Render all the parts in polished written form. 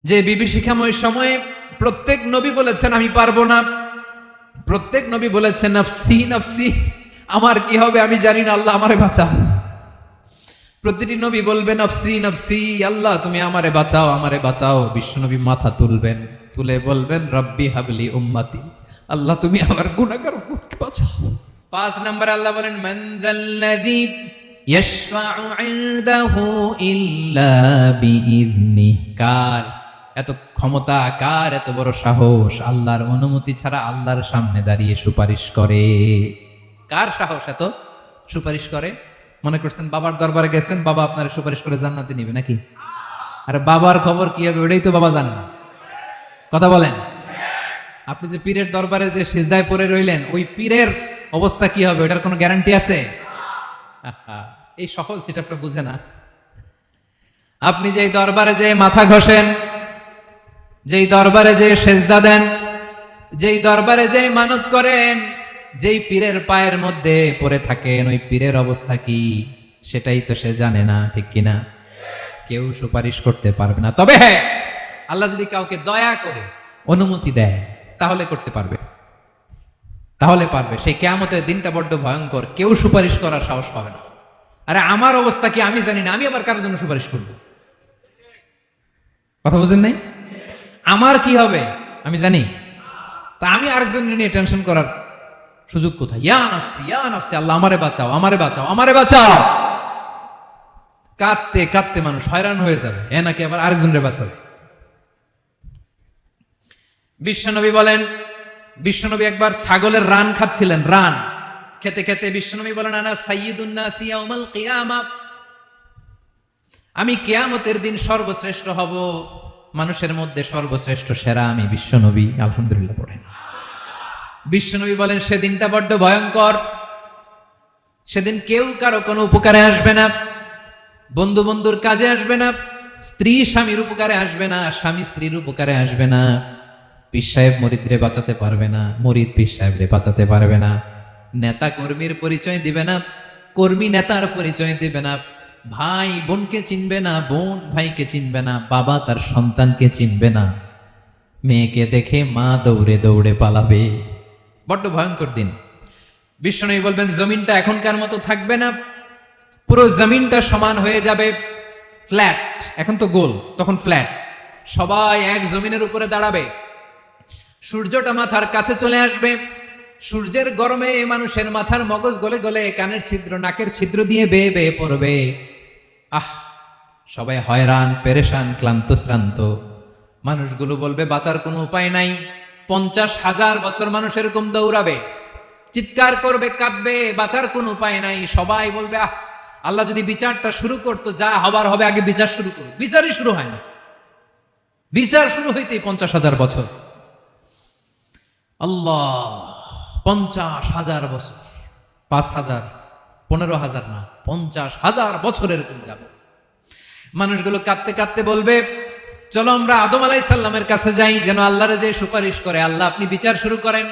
যে বিভীষিকাময় সময়ে প্রত্যেক নবী বলেছেন আমি পারবো না, প্রত্যেক নবী বলেছেন নফসি নফসি, আমার কি হবে আমি জানি না, আল্লাহ আমারে বাঁচাও। প্রতিটি নবী বলবেন নফসি নফসি, আল্লাহ তুমি আমারে বাঁচাও আমারে বাঁচাও। বিশ্বনবী মাথা তুলবেন, তুলে বলবেন রব্বি হাবলি উম্মতি, আল্লাহ তুমি আমার গুনাহগার উম্মতকে বাঁচাও। 5 নম্বরে আল্লাহ বলেন মান যাল্লাযী ইয়াশফাউ ইনদাহু ইল্লা বিইذনিহি, কার এত ক্ষমতা, কার এত বড় সাহস আল্লাহর অনুমতি ছাড়া আল্লাহর সামনে দাঁড়িয়ে সুপারিশ করে? কার সাহস এত সুপারিশ করে? মনে করছেন বাবার দরবারে গেছেন, বাবা আপনার সুপারিশ করে জান্নাতে নিবে নাকি? আরে বাবার খবর কি হবে ওটাই তো বাবা জানে না। কথা বলেন। আপনি যে পীরের দরবারে যে সিজদায় পড়ে রইলেন, ওই পীরের অবস্থা কি হবে ওটার কোনো গ্যারান্টি আছে? এই সহজ হিসাবটা বুঝে না। আপনি যেই দরবারে যে মাথা ঘষেন, যেই দরবারে যে সেজদা দেন, যেই দরবারে যে মানত করেন, যেই পীরের পায়ের মধ্যে পড়ে থাকেন, ওই পীরের অবস্থা কি সেটাই তো সে জানে না, ঠিক কিনা? কেউ সুপারিশ করতে পারবে না। তবে হ্যাঁ, আল্লাহ যদি কাউকে দয়া করে অনুমতি দেয় তাহলে করতে পারবে, তাহলে পারবে। সেই কিয়ামতের দিনটা বড্ড ভয়ঙ্কর, কেউ সুপারিশ করার সাহস পাবে না। আরে আমার অবস্থা কি আমি জানি না, আমি আবার কারোর জন্য সুপারিশ করব? কথা বুঝেন নাই? আমার কি হবে আমি জানি, তা আমি আরেকজনের নিয়ে টেনশন করার সুযোগ কোথায়? ইয়া নফসি, আল্লাহ আমারে বাঁচাও আমারে বাঁচাও আমারে বাঁচাও। কাঁদতে কাঁদতে মানুষ হয়রান হয়ে যাবে, এ নাকি আবার আরেকজনের বাঁচাবে। বিশ্বনবী বলেন, বিশ্বনবী একবার ছাগলের রান খাচ্ছিলেন, রান খেতে খেতে বিশ্বনবী বলেন আনা সাইয়্যিদুন নাসি ইয়াউমাল কিয়ামা, আমি কিয়ামতের দিন সর্বশ্রেষ্ঠ হব, মানুষের মধ্যে সর্বশ্রেষ্ঠ সেরা আমি বিশ্বনবী। আলহামদুলিল্লাহ পড়েন। বিশ্বনবী বলেন সেদিনটা বড্ড ভয়ঙ্কর, সেদিন কেউ কারো কোনো উপকারে আসবে না, বন্ধু বন্ধুর কাজে আসবে না, স্ত্রী স্বামীর উপকারে আসবে না, স্বামী স্ত্রীর উপকারে আসবে না, পীর সাহেব মরিদরে বাঁচাতে পারবে না, মরিদ পীর সাহেবরে বাঁচাতে পারবে না, নেতা কর্মীর পরিচয় দিবে না, কর্মী নেতার পরিচয় দিবে না, ভাই বোনকে চিনবে না, বোন ভাইকে চিনবে না, বাবা তার সন্তানকে চিনবে না, মেয়েকে দেখে মা দৌড়ে দৌড়ে পালাবে। বড্ড ভয়ঙ্কর দিন। বিশ্বনবী বলবেন জমিনটা এখনকার মতো থাকবে না, পুরো জমিনটা সমান হয়ে যাবে, ফ্ল্যাট। এখন তো গোল, তখন ফ্ল্যাট। সবাই এক জমিনের উপরে দাঁড়াবে, সূর্যটা মাথার কাছে চলে আসবে, সূর্যের গরমে মানুষের মাথার মগজ গলে গলে কানের ছিদ্র নাকের ছিদ্র দিয়ে বেয়ে বেয়ে পড়বে। সবাই হয়রান পেরেশান ক্লান্ত শ্রান্ত। মানুষগুলো বলবে বাঁচার কোনো উপায় নাই। 50,000 বছর মানুষ এরকম দৌড়াবে, চিৎকার করবে, কাঁদবে, বাঁচার কোনো উপায় নাই। সবাই বলবে আল্লাহ যদি বিচারটা শুরু করতো, যা হবার হবে, আগে বিচার শুরু করুন। বিচারই শুরু হয় না, বিচার শুরু হইতেই 50,000 বছর। আল্লাহ, 50,000 বছর, 5,000, 15,000 না, 50,000 বছর এরকম যাবে। মানুষগুলো কাঁদতে কাঁদতে বলবে চলো আমরা আদম আলাইহিস সালামের কাছে যাই, যেন আল্লাহরে যে সুপারিশ করে, আল্লাহ আপনি বিচার শুরু করেন।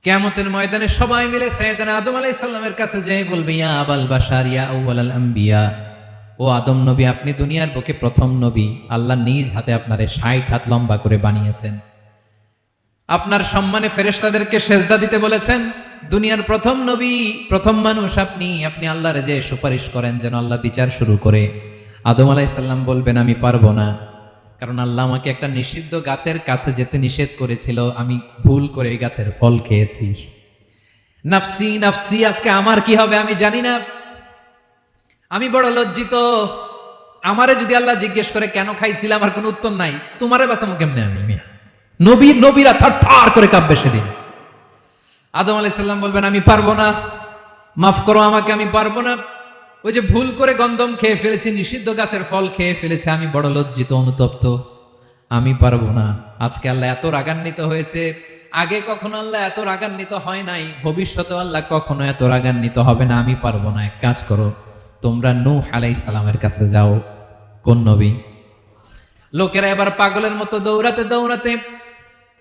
কিয়ামতের ময়দানে সবাই মিলে সাইয়েদনা আদম আলাইহিস সালামের কাছে যাই বলবে ইয়া আবাল বাশার ইয়া আউয়ালাল আম্বিয়া, ও আদম নবী আপনি দুনিয়ার বুকে প্রথম নবী, আল্লাহ নিজ হাতে আপনারে 60 হাত লম্বা করে বানিয়েছেন, আপনার সম্মানে ফেরেশতাদেরকে সেজদা দিতে বলেছেন, দুনিয়ার প্রথম নবী প্রথম মানুষ আপনি, আপনি আল্লাহর যে সুপারিশ করেন যেন আল্লাহ বিচার শুরু করে। আদম আলাইহিস সালাম বলবেন আমি পারবো না, কারণ আল্লাহ আমাকে একটা নিষিদ্ধ গাছের কাছে যেতে নিষেধ করেছিল, আমি ভুল করে এই গাছের ফল খেয়েছি। নাফসি নাফসি, আজকে আমার কি হবে আমি জানি না, আমি বড় লজ্জিত। আমারে যদি আল্লাহ জিজ্ঞেস করে কেন খাইছিলাম, আমার কোনো উত্তর নাই, তোমারে বাঁচাবো কেমনে আমি? নবীরা থার করে কাঁপবে সেদিন। আদম আলাইহিস সালাম বলবেন আমি পারবো না, মাফ করো আমাকে, আমি পারবো না, ওই যে ভুল করে গন্ধম খেয়ে ফেলেছি, নিষিদ্ধ গাছের ফল খেয়ে ফেলেছে, আমি বড় লজ্জিত অনুতপ্ত, আমি পারবো না। আজকে আল্লাহ এত রাগান্বিত হয়েছে, আগে কখনো আল্লাহ এত রাগান্বিত হয় নাই, ভবিষ্যতে আল্লাহ কখনো এত রাগান্বিত হবে না, আমি পারবো না। এক কাজ করো, তোমরা নূহ আলাইহিস সালামের কাছে যাও। কোন নবী? লোকেরা এবার পাগলের মতো দৌড়াতে দৌড়াতে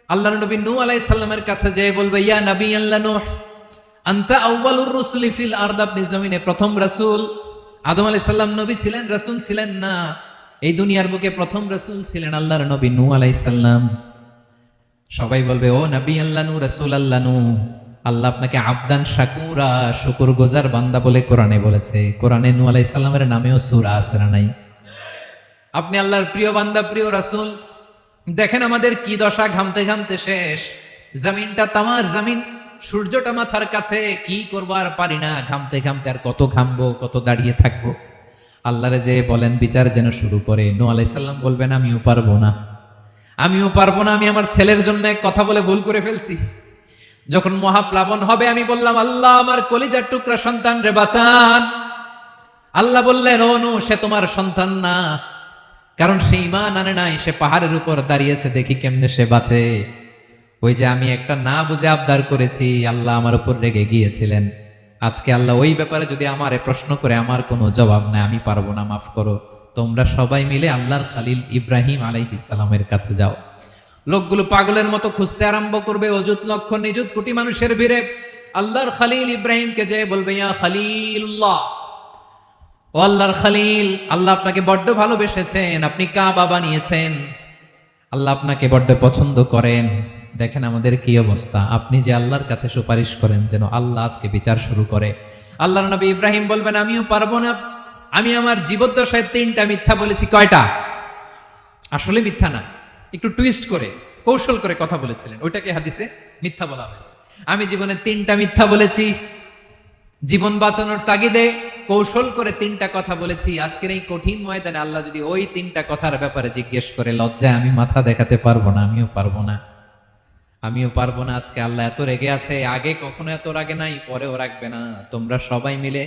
আল্লাহর নবী নূহ আলাইহিস সালামের কাছে যেয়ে বলবে ইয়া নবী আল্লাহ নূহ আনতা আউয়ালুর রাসূলি ফিল আরদ, আপনি জমিনে প্রথম রাসূল। আদম আলাইহিস সালাম নবী ছিলেন, রাসূল ছিলেন না। এই দুনিয়ার বুকে প্রথম রাসূল ছিলেন আল্লাহর নবী নূহ আলাইহিস সালাম। সবাই বলবে ও নবী আল্লাহ নূহ, রাসূল আল্লাহ নূহ, আল্লাহ আপনাকে আবদান শাকুরা, শুকরগুজার বান্দা বলে কোরআনে বলেছে। কোরআনে নূহ আলাইহিস সালামের নামেও সূরা আছে না নাই? আপনি আল্লাহর প্রিয় বান্দা, প্রিয় রাসূল। দেখেন আমাদের কি দশা, ঘামতে ঘামতে শেষ। জমিনটা তামার জমিন, সূর্যটা মাথার কাছে, কি করবো আর পারি না। ঘামতে ঘামতে আর কত ঘামবো, কত দাঁড়িয়ে থাকবো। আল্লাহরে যে বলেন বিচার যেন শুরু করে। নূহ আলাইহিস সালাম বলবেন আমিও পারবো না, আমিও পারবো না। আমি আমার ছেলের জন্য এক কথা বলে ভুল করে ফেলছি। যখন মহাপ্লাবন হবে আমি বললাম আল্লাহ আমার কলিজার টুকরা সন্তান রে বাঁচান। আল্লাহ বললেন ও নূহ, সে তোমার সন্তান না, কারণ সে ঈমান আনে নাই, সে পাহাড়ের উপর দাঁড়িয়েছে, দেখি কেমনে সে বাঁচে। ওই যে আমি একটা না বুঝে আবদার করেছি, আল্লাহ আমার উপর রেগে গিয়েছিলেন। আজকে আল্লাহ ওই ব্যাপারে যদি আমারে প্রশ্ন করে, আমার কোনো জবাব নাই, আমি পারবো না, মাফ করো। তোমরা সবাই মিলে আল্লাহর খালিল ইব্রাহিম আলাইহিস সালামের কাছে যাও। লোকগুলো পাগলের মতো খুঁজতে আরম্ভ করবে, অযুত লক্ষ নিযুত কোটি মানুষের ভিড়ে আল্লাহর খালিল ইব্রাহিমকে যে বলবে ইয়া খালিলুল্লাহ, ও আল্লাহর খালিল, আল্লাহ আপনাকে বড্ড ভালোবেসেছেন, আপনি কাবা বানিয়েছেন, আল্লাহ আপনাকে বড্ড পছন্দ করেন। দেখেন আমাদের কি অবস্থা। আপনি যে আল্লাহর কাছে সুপারিশ করেন যেন আল্লাহ আজকে বিচার শুরু করে। আল্লাহর নবী ইব্রাহিম বলবেন আমিও পারবো না। আমি আমার জীবদ্দশায় 3টা মিথ্যা বলেছি। কয়টা? আসলে মিথ্যা না, একটু টুইস্ট করে কৌশল করে কথা বলেছিলেন, ওইটাকে হাদিসে মিথ্যা বলা হয়েছে। আমি জীবনে 3টা মিথ্যা বলেছি, জীবন বাঁচানোর তাগিদে কৌশল করে 3টা কথা বলেছি। আজকের এই কঠিন ময়দানে আল্লাহ যদি ওই 3টা কথার ব্যাপারে জিজ্ঞেস করে, লজ্জায় আমি মাথা দেখাতে পারবো না, আমিও পারবো না, আমিও পারবো না। আজকে আল্লাহ এত রেগে আছে, আগে কখনো এত রাগে নাই, পরেও রাখবে না। তোমরা সবাই মিলে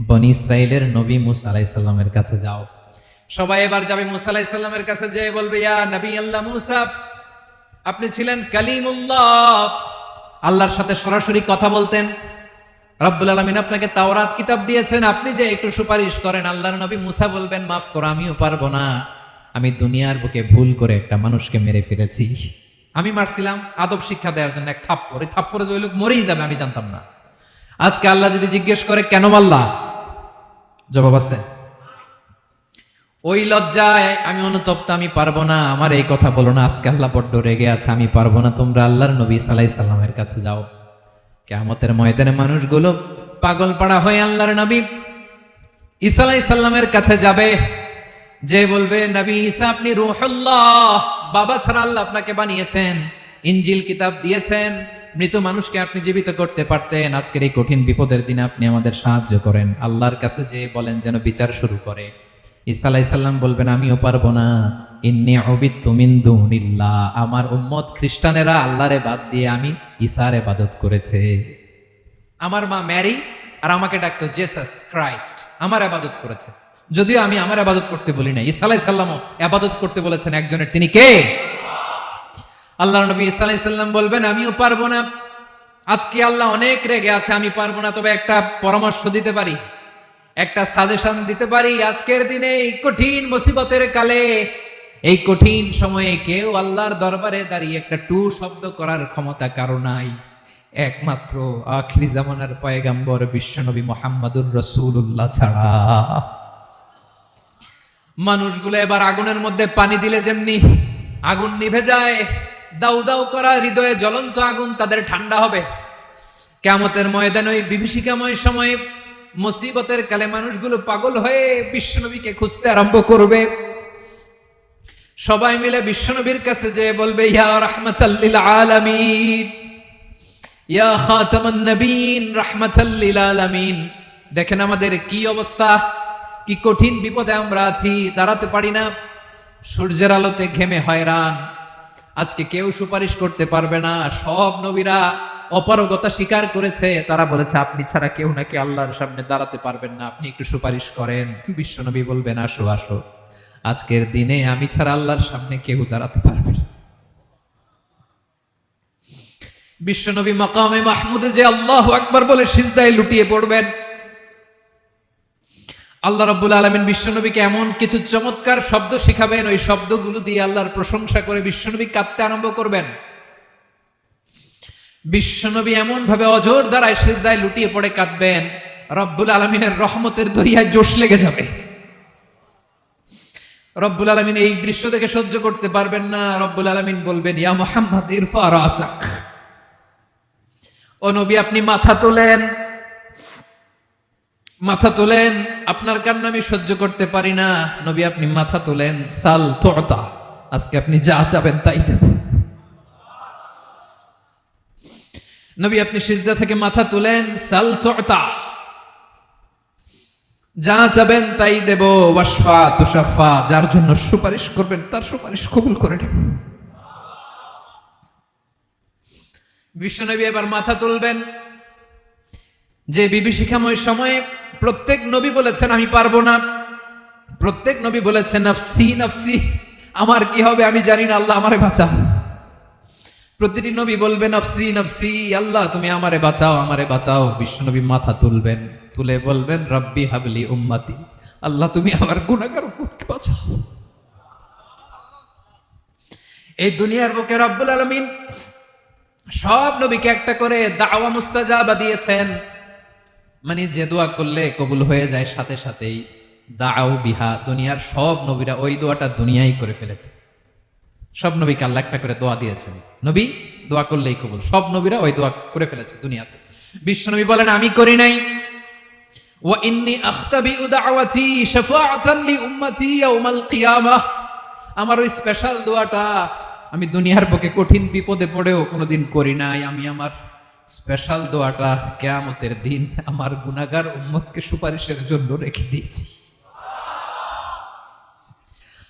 বনি ইসরাইলের নবী মূসা আলাইহিস সালামের কাছে যাও। সবাই এবার যাবে মূসা আলাইহিস সালামের কাছে, যেয়ে বলবে ইয়া নবী আল্লাহ মূসা, আপনি ছিলেন কালিমুল্লাহ, আল্লাহর সাথে সরাসরি কথা বলতেন। রব্বুল আলামিন আপনাকে তাওরাত কিতাব দিয়েছেন, আপনি যে একটু সুপারিশ করেন। আল্লাহর নবী মূসা বলবেন মাফ করো, আমিও পারবো না। আমি দুনিয়ার বুকে ভুল করে একটা মানুষকে মেরে ফেলেছি। আমি মারছিলাম আদব শিক্ষা দেওয়ার জন্য এক থাপ্পড়, এই থাপ্পড়ে যে ওই লোক মরেই যাবে আমি জানতাম না। আজকে আল্লাহ যদি জিজ্ঞেস করে কেন মারলা, জবাব আছে? ওই লজ্জায় আমি অনুতপ্ত, আমি পারবো না, আমার এই কথা বলো না। আজকে আল্লাহ বড্ড রেগে আছে, আমি পারবো না। তোমরা আল্লাহর নবী ঈসা আলাইহিস সালামের কাছে যাও। কিয়ামতের ময়দানে মানুষগুলো পাগল পাড়া হয়ে আল্লাহর নবী ঈসা আলাইহিস সালামের কাছে যাবে, যে বলবে নবী ঈসা আপনি রূহুল্লাহ, বাবা ছাড়া আল্লাহ আপনাকে বানিয়েছেন, ইনজিল কিতাব দিয়েছেন, মৃত মানুষকে আপনি জীবিত করতে পারতেন। আজকের এই কঠিন বিপদের দিনে আপনি আমাদের সাহায্য করেন। আল্লাহর কাছে যে বলেন যেন বিচার শুরু করে। ঈসা আলাইহিস সালাম বলবেন আমিও পারবো না। ইন্নী উবিদতু মিন দুনিল্লাহ, আমার উম্মত খ্রিস্টানেরা আল্লাহরে বাদ দিয়ে আমি ঈসার ইবাদত করেছে। আমার মা ম্যারি আর আমাকে ডাকতো জেসাস ক্রাইস্ট, আমার ইবাদত করেছে। যদিও আমি আমার ইবাদত করতে বলি না, ঈসা আলাইহিস সালামও ইবাদত করতে বলেছেন একজনের, তিনি কে? আল্লাহর নবী ঈসা আলাইহিস সালাম বলবেন আমিও পারবো না। আজকে আল্লাহ অনেক রেগে আছে, আমি পারবো না। তবে একটা পরামর্শ দিতে পারি, একটা সাজেশন দিতে পারি। আজকের দিনে এই কঠিন মুসিবতের কালে, এই কঠিন সময়ে কেউ আল্লাহর দরবারে দাঁড়িয়ে একটা টু শব্দ করার ক্ষমতা কারো নাই, একমাত্র আখিরি জামানার পয়গাম্বর বিশ্বনবী মুহাম্মদুর রাসূলুল্লাহ ছাড়া। মানুষগুলো এবার আগুনের মধ্যে পানি দিলে যেমনি আগুন নিভে যায়, দাউ দাউ করা হৃদয়ে জ্বলন্ত আগুন তাদের ঠান্ডা হবে। কিয়ামতের ময়দানে ওই বিভীষিকাময় সময়ে মুসিবতের কালে মানুষগুলো পাগল হয়ে বিশ্বনবীকে খুঁজতে আরম্ভ করবে। সবাই মিলে বিশ্বনবীর কাছে যেয়ে বলবে ইয়া রাহমাতাল লিল আলামিন, ইয়া খাতামান নবীন, রাহমাতাল লিল আলামিন। দেখেন আমাদের কি অবস্থা, কি কঠিন বিপদে আমরা আছি, দাঁড়াতে পারি না, সূর্যের আলোতে ঘেমে হয়রান। আজকে কেউ সুপারিশ করতে পারবে না। সব নবীরা অপারগতা স্বীকার করেছে, তারা বলেছে আপনি ছাড়া কেউ নাকি আল্লাহর সামনে দাঁড়াতে পারবেন না, আপনি একটু সুপারিশ করেন। বিশ্বনবী বলবেন আসো আসো, আজকের দিনে আমি ছাড়া আল্লাহর সামনে কেউ দাঁড়াতে পারবে না। বিশ্বনবী মাকামে মাহমুদে যে আল্লাহু আকবার বলে সিজদায় লুটিয়ে পড়বেন। আল্লাহ রাব্বুল আলামিন বিশ্বনবীকে এমন কিছু চমৎকার শব্দ শিখাবেন, ওই শব্দগুলো দিয়ে আল্লাহর প্রশংসা করে বিশ্বনবী কাঁদতে আরম্ভ করবেন। বিশ্বনবী এমন ভাবে অজর দ্বারায় সিজদায় লুটিয়ে পড়ে কাঁদবেন, রব্বুল আলামিনের রহমতের দরিয়ায় জোশ লেগে যাবে। রব্বুল আলামিন এই দৃশ্য থেকে সহ্য করতে পারবেন না। রব্বুল আলামিন বলবেন, ইয়া মুহাম্মদ ইরফা রাসাক, ও নবী আপনি মাথা তোলেন, মাথা তোলেন, আপনার কান্না আমি সহ্য করতে পারি না। নবী আপনি মাথা তোলেন, সাল তুতা, আজকে আপনি যা চাবেন তাই দেব। নবী আপনি সিজদা থেকে মাথা তুলেন, সাল তুতা, যা চাবেন তাই দেব। ওয়াশফা তুশাফা, যার জন্য সুপারিশ করবেন তার সুপারিশ কবুল করে নেব। বিশ্বনবী এবার মাথা তুলবেন। যে বিভীষিকাময় সময়ে প্রত্যেক নবী বলেছেন আমি পারবো না, প্রত্যেক নবী বলেছেন নফসি নফসি, আমার কি হবে আমি জানি না, আল্লাহ আমারে বাঁচাও। প্রতিটি নবী বলবেন নফসি নফসি, আল্লাহ তুমি আমারে বাঁচাও, আমারে বাঁচাও। বিশ্বনবী মাথা তুলবেন, তুলে বলবেন রব্বি হাবলি উম্মতি, আল্লাহ তুমি আমার গুনাহগার উম্মতকে বাঁচাও। এই দুনিয়ার বুকে রব্বুল আলামিন সব নবীকে একটা করে দাওয়া মুস্তাজাবা দিয়েছেন, মানে যে দোয়া করলে কবুল হয়ে যায় সাথে সাথেই। দাও বিহা, দুনিয়ার সব নবীরা ওই দোয়াটা দুনিয়ায় করে ফেলেছে। সব নবীকে আল্লাহ একটা করে দোয়া দিয়েছেন, নবী দোয়া করলেই কবুল। সব নবীরা ওই দোয়া করে ফেলেছে দুনিয়াতে। বিশ্বনবী বলেন আমি করি নাই। ওয়া ইন্নী আখতাবিউ দাওয়াতি শাফাআতান লি উম্মতি ইয়াউমাল কিয়ামাহ, আমার ওই স্পেশাল দোয়াটা আমি দুনিয়ার বুকে কঠিন বিপদে পড়েও কোনোদিন করি নাই। আমি আমার স্পেশাল দোয়াটা কিয়ামতের দিন আমার গুনাহগার উম্মতকে সুপারিশের জন্য রেখে দিয়েছি।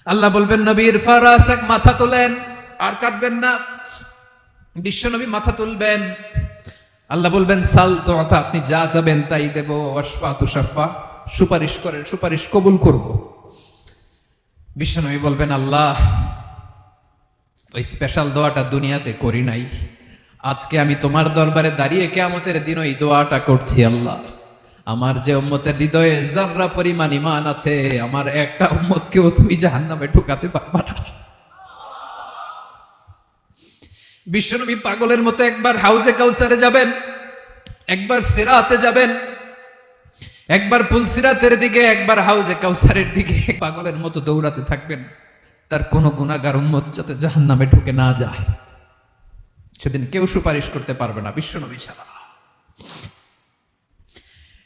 আল্লাহ বলবেন নবীর ফারাসাক, মাথা তোলেন, আর কাটবেন না। বিশ্বনবী মাথা তুলবেন, আল্লাহ বলবেন সাল তুতা, আপনি যা চাবেন তাই দেব। ওয়াশফা তুশাফা, সুপারিশ করেন, সুপারিশ কবুল করব। বিশ্বনবী বলবেন আল্লাহ ওই স্পেশাল দোয়াটা দুনিয়াতে করি নাই, আজকে আমি তোমার দরবারে দাঁড়িয়ে কিয়ামতের দিন ওই দোয়াটা করছি। আল্লাহ আমার যে উম্মতের হৃদয়ে যাররা পরিমাণ ঈমান আছে, আমার একটা উম্মতকেও তুমি জাহান্নামে ঢুকাতে পারবা না। বিশ্বনবী পাগলের মতো একবার হাউজে কাউসারে যাবেন, একবার সিরাতে যাবেন, একবার পুলসিরাতের দিকে, একবার হাউজে কাউসারের দিকে, পাগলের মতো দৌড়াতে থাকবেন। তার কোনো গুনাহগার উম্মত যাতে জাহান্নামে ঢুকে না যায়। সেদিন কেউ সুপারিশ করতে পারবে না বিশ্বনবী ছাড়া।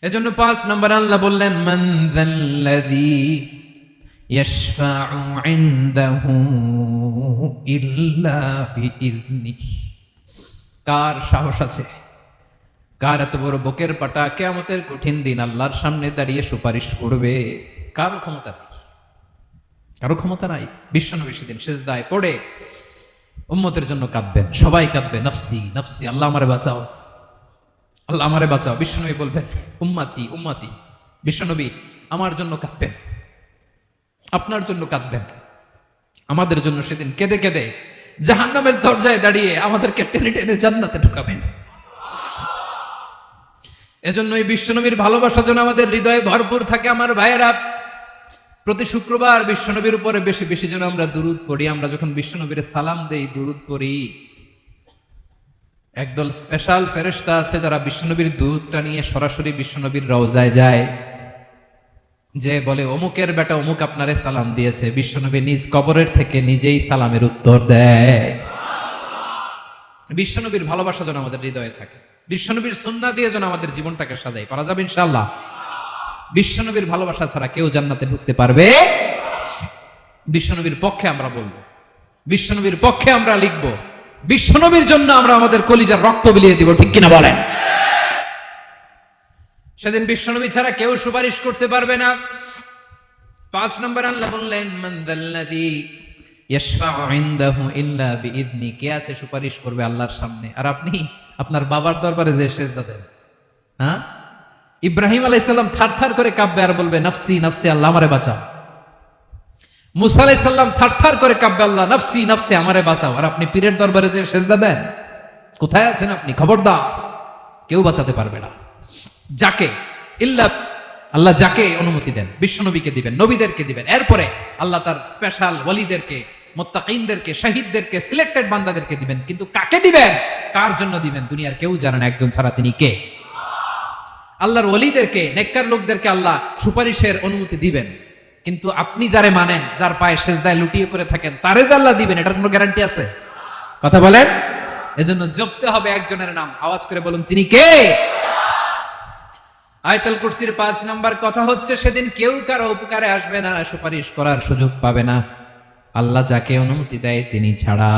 এজন্য ৫ নম্বর আল্লাহ বললেন মান যাল্লাযী ইয়াশফাউ ইনদাহু ইল্লা বিইযনিহি, কার সাহস আছে, কার এত বড় বুকের পাটা কিয়ামতের কঠিন দিন আল্লাহর সামনে দাঁড়িয়ে সুপারিশ করবে? কারো ক্ষমতা নাই, কারো ক্ষমতা নাই। বিশ্বনবী সেদিন সিজদায় পড়ে উম্মতের জন্য কাঁদবেন, সবাই কাঁদবে নফসি নফসি, আল্লাহ আমারে বাঁচাও, আল্লাহ আমারে বাঁচাও। বিশ্বনবী বলবেন উম্মতি উম্মতি, বিশ্বনবী আমার জন্য কাঁদবেন, আপনার জন্য কাঁদবেন, আমাদের জন্য সেদিন কেঁদে কেঁদে জাহান্নামের দরজায় দাঁড়িয়ে আমাদেরকে টেনে টেনে জান্নাতে ঢুকাবেন। এজন্য এই বিশ্বনবীর ভালোবাসা যেন আমাদের হৃদয়ে ভরপুর থাকে। আমার ভাইয়েরা, প্রতি শুক্রবার বিশ্বনবীর উপরে বেশি বেশি যেন আমরা দুরূদ পড়ি। আমরা যখন বিশ্বনবীর সালাম দেই, দুরূদ পড়ি, একদল স্পেশাল ফেরেশতা আছে যারা বিশ্বনবীর দুরূদটা নিয়ে সরাসরি বিশ্বনবীর রওজায় যায়, যে বলে অমুকের বেটা অমুক আপনারে সালাম দিয়েছে। বিশ্বনবী নিজ কবরের থেকে নিজেই সালামের উত্তর দেয়। বিশ্বনবীর ভালোবাসা যেন আমাদের হৃদয়ে থাকে, বিশ্বনবীর সুন্নাহ দিয়ে যেন আমাদের জীবনটাকে সাজাই, পারা যাবে ইনশাআল্লাহ। বিশ্বনবীর ভালোবাসা ছাড়া কেউ জান্নাতে ঢুকতে পারবে? বিশ্বনবীর পক্ষে আমরা বলবো, বিশ্বনবীর পক্ষে আমরা লিখব, বিশ্বনবীর জন্য আমরা আমাদের কলিজার রক্ত বিলিয়ে দিব, ঠিক কিনা বলেন? সেদিন বিশ্বনবী ছাড়া কেউ সুপারিশ করতে পারবে না। ৫ নম্বর আল্লাহ বললেন মান যাল্লাযী ইয়াশফাউ ইনদাহু ইল্লা বিইযনি, কে আছে সুপারিশ করবে আল্লাহর সামনে আর আপনি আপনার বাবার দরবারে যে সেজদা দেন? হ্যাঁ, ইব্রাহিম আলাইহিস সালাম থারথার করে কাঁপবে আর বলবে নফসি নফসি, আল্লাহ আমারে বাঁচাও। মুসা আলাইহিস সালাম থারথার করে কাঁপবে, আল্লাহ নফসি নফসি, আমারে বাঁচাও। আর আপনি পীরের দরবারে যে সেজদা দেন, কোথায় আছেন আপনি? খবরদার, কেউ বাঁচাতে পারবে না। যাকে ইল্লা, আল্লাহ যাকে অনুমতি দেন বিশ্বনবীকে দিবেন, নবীদেরকে দিবেন, এরপরে আল্লাহ তার স্পেশাল ওয়ালিদেরকে, মুত্তাকিনদেরকে, শহীদদেরকে, সিলেক্টেড বান্দাদেরকে দিবেন। কিন্তু কাকে দিবেন, কার জন্য দিবেন, দুনিয়ার কেউ জানে না একজন ছাড়া, তিনি কে? আল্লাহর ওয়ালিদেরকে, নেককার লোকদেরকে আল্লাহ সুপারিশের অনুমতি দিবেন। কিন্তু আপনি যারে মানেন, যার পায়ে সেজদায় লুটিয়ে পড়ে থাকেন, তারে যে আল্লাহ দিবেন এটার কোনো গ্যারান্টি আছে? কথা বলেন। এজন্য জপতে হবে একজনের নাম, আওয়াজ করে বলুন তিনি কে? আয়াতুল কুরসির 5 নাম্বার কথা হচ্ছে, সেদিন কেউ কারো উপকারে আসবে না, সুপারিশ করার সুযোগ পাবে না, আল্লাহ যাকে অনুমতি দেয় তিনি ছাড়া।